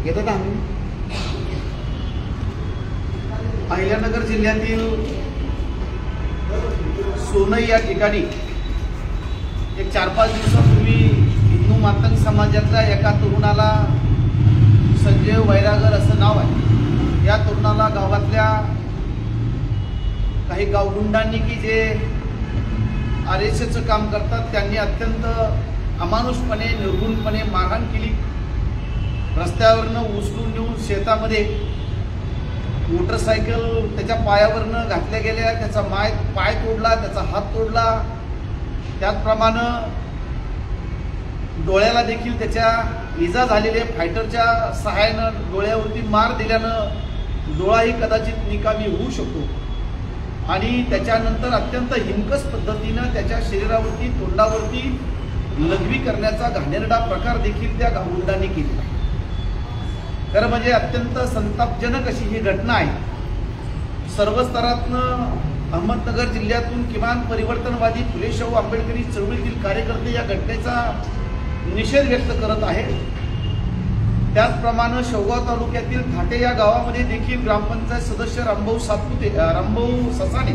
येतात आम्ही अहिल्यानगर जिल्ह्यातील सोनई या ठिकाणी एक 4-5 दिवसापूर्वी हिंदू मातंग समाजातल्या एका तरुणाला संजय वैरागर असं नाव आहे, या तरुणाला गावातल्या काही गावगुंडांनी की जे आरएसएसचं काम करतात त्यांनी अत्यंत अमानुषपणे निर्गुणपणे मारहाण केली। रस्त्यावरनं उचलून नेऊन शेतामध्ये मोटरसायकल त्याच्या पायावरनं घातल्या गेल्या, त्याचा पाय तोडला, त्याचा हात तोडला। त्याचप्रमाणे डोळ्याला देखील त्याच्या इजा झालेली आहे। फायटरच्या सहाय्यानं डोळ्यावरती मार दिल्यानं डोळाही कदाचित निकामी होऊ शकतो आणि त्याच्यानंतर अत्यंत हिंकस पद्धतीनं त्याच्या शरीरावरती तोंडावरती लघवी करण्याचा घाणेरडा प्रकार देखील त्या गावगुंडांनी केला। खरं म्हणजे अत्यंत संतापजनक अशी ही घटना आहे। सर्व स्तरातनं अहमदनगर जिल्ह्यातून किमान परिवर्तनवादी फुले शाहू आंबेडकरी चळवळीतील कार्यकर्ते या घटनेचा निषेध व्यक्त करत आहेत। त्याचप्रमाणे शेवगाव तालुक्यातील थाटे या गावामध्ये देखील ग्रामपंचायत सदस्य रामभाऊ ससाणे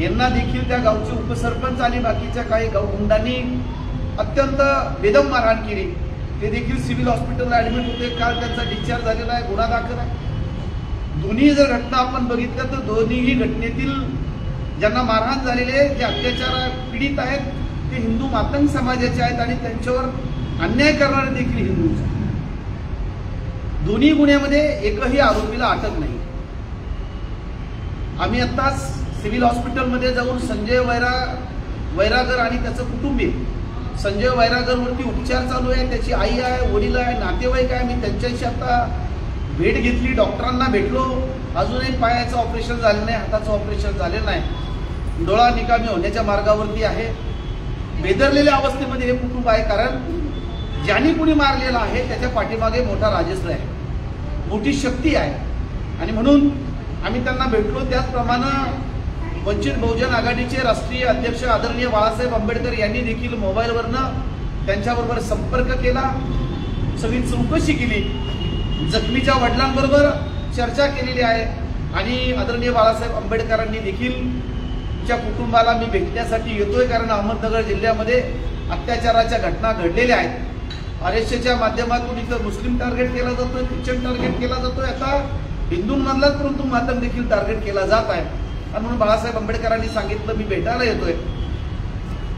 यांना देखील त्या गावचे उपसरपंच आणि बाकीच्या काही गावगुंडांनी अत्यंत बेदम मारहाण केली। ते देखील सिव्हिल हॉस्पिटलला ऍडमिट होते। काल त्यांचा डिस्चार्ज झालेला आहे, गुन्हा दाखल आहे। दोन्ही जर घटना आपण बघितल्या तर दोन्हीही घटनेतील ज्यांना मारहाण झालेले जे अत्याचार पीडित आहेत ते हिंदू मातंग समाजाचे आहेत आणि त्यांच्यावर अन्याय करणारे देखील हिंदूच आहेत। दोन्ही गुन्ह्यामध्ये एकही आरोपीला अटक नाही। आम्ही आत्ताच सिव्हिल हॉस्पिटलमध्ये जाऊन संजय वैरागर आणि त्याचं कुटुंबीय संजय वैरागरवरती उपचार चालू आहे। त्याची आई आहे, वडील आहे, नातेवाईक आहे। मी त्यांच्याशी आता भेट घेतली, डॉक्टरांना भेटलो। अजूनही पायाचं ऑपरेशन झालं नाही, हाताचं ऑपरेशन झालेलं नाही, डोळा निकामी होण्याच्या मार्गावरती आहे। बेदरलेल्या अवस्थेमध्ये हे कुटुंब आहे, कारण ज्यांनी कुणी मारलेला आहे त्याच्या पाठीमागे मोठा राजश्रय आहे, मोठी शक्ती आहे आणि म्हणून आम्ही त्यांना भेटलो। त्याचप्रमाणे वंचित बहुजन आघाडीचे राष्ट्रीय अध्यक्ष आदरणीय बाळासाहेब आंबेडकर यांनी देखील मोबाईलवरनं त्यांच्याबरोबर संपर्क केला, सगळी चौकशी केली, जखमीच्या वडिलांबरोबर चर्चा केलेली आहे आणि आदरणीय बाळासाहेब आंबेडकरांनी देखील त्या कुटुंबाला मी भेटण्यासाठी येतोय, कारण अहमदनगर जिल्ह्यामध्ये अत्याचाराच्या घटना घडलेल्या आहेत। आरएसएसच्या माध्यमातून इथं मुस्लिम टार्गेट केला जातोय, ख्रिश्चन टार्गेट केला जातोय, आता हिंदूंमधलाच परंतु मातंग देखील टार्गेट केला जात आहे आणि म्हणून बाळासाहेब आंबेडकरांनी सांगितलं मी भेटायला येतोय।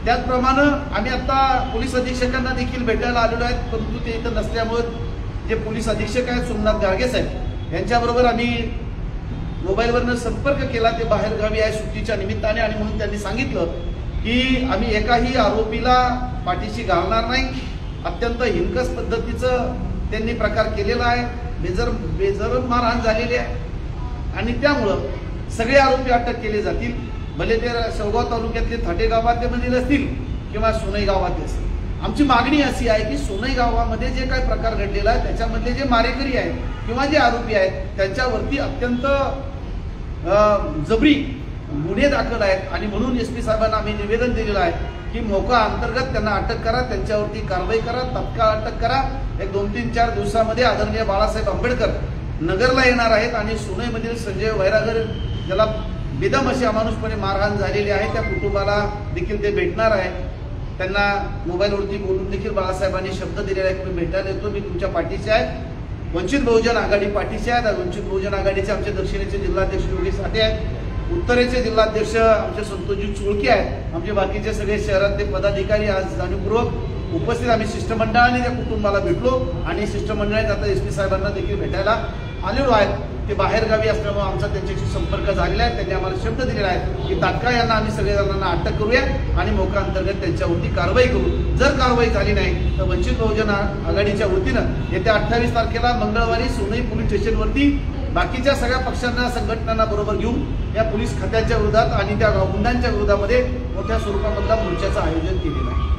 त्याचप्रमाणे आम्ही आता पोलीस अधीक्षकांना देखील भेटायला आलेलो आहेत, परंतु ते इथं नसल्यामुळे जे पोलीस अधीक्षक आहेत सोमनाथ गाडगे साहेब यांच्याबरोबर आम्ही मोबाईलवरनं संपर्क केला। ते बाहेर गावी आहे सुट्टीच्या निमित्ताने आणि म्हणून त्यांनी सांगितलं की आम्ही एकाही आरोपीला पाठीशी घालणार नाही। अत्यंत हिंकस पद्धतीचं त्यांनी प्रकार केलेला आहे, बेजरम मारहाण झालेली आहे आणि त्यामुळं सगळे आरोपी अटक केले जातील, भले ते शेवगाव तालुक्यातले थाटे गावातले असतील किंवा सोनई गावातले असतील। आमची मागणी अशी आहे की सोनई गावामध्ये जे काही प्रकार घडलेला आहे त्याच्यामधले जे मारेकरी आहेत किंवा जे आरोपी आहेत त्यांच्यावरती अत्यंत जबरी गुन्हे दाखल आहेत आणि म्हणून एसपी साहेबांना आम्ही निवेदन दिलेलं आहे की मोका अंतर्गत त्यांना अटक करा, त्यांच्यावरती कारवाई करा, तात्काळ अटक करा। एक 2-3-4 दिवसामध्ये आदरणीय बाळासाहेब आंबेडकर नगरला येणार आहेत आणि सोनईमधील संजय वैरागर ज्याला बेदम अशी अमानुषपणे मारहाण झालेली आहे त्या कुटुंबाला देखील ते भेटणार आहे। त्यांना मोबाईलवरती बोलून देखील बाळासाहेबांनी शब्द दिलेला आहे की मी भेटायला येतो, मी तुमच्या पाठीशी आहे, वंचित बहुजन आघाडी पाठीशी आहेत। वंचित बहुजन आघाडीचे आमचे दक्षिणेचे जिल्हाध्यक्ष योगेश साठे आहेत, उत्तरेचे जिल्हाध्यक्ष आमचे संतोषजी चोळके आहेत, आमचे बाकीचे सगळे शहरातले पदाधिकारी आज जाणीवपूर्वक उपस्थित। आम्ही शिष्टमंडळाने त्या कुटुंबाला भेटलो आणि शिष्टमंडळाने आता एसपी साहेबांना देखील भेटायला आलेलो आहेत। ते बाहेरगावी असल्यामुळे आमचा त्यांच्याशी संपर्क झालेला आहे। त्यांनी आम्हाला शब्द दिलेला आहे की तात्काळ यांना आम्ही सगळेजणांना अटक करूया आणि मोका अंतर्गत त्यांच्यावरती कारवाई करू। जर कारवाई झाली नाही तर वंचित बहुजन आघाडीच्या वतीनं येत्या 28 तारखेला मंगळवारी सोनई पोलीस स्टेशनवरती बाकीच्या सगळ्या पक्षांना संघटनांना बरोबर घेऊन या पोलीस खात्याच्या विरोधात आणि त्या गुंडांच्या विरोधामध्ये मोठ्या स्वरूपामधला मोर्चाचं आयोजन केलेलं आहे।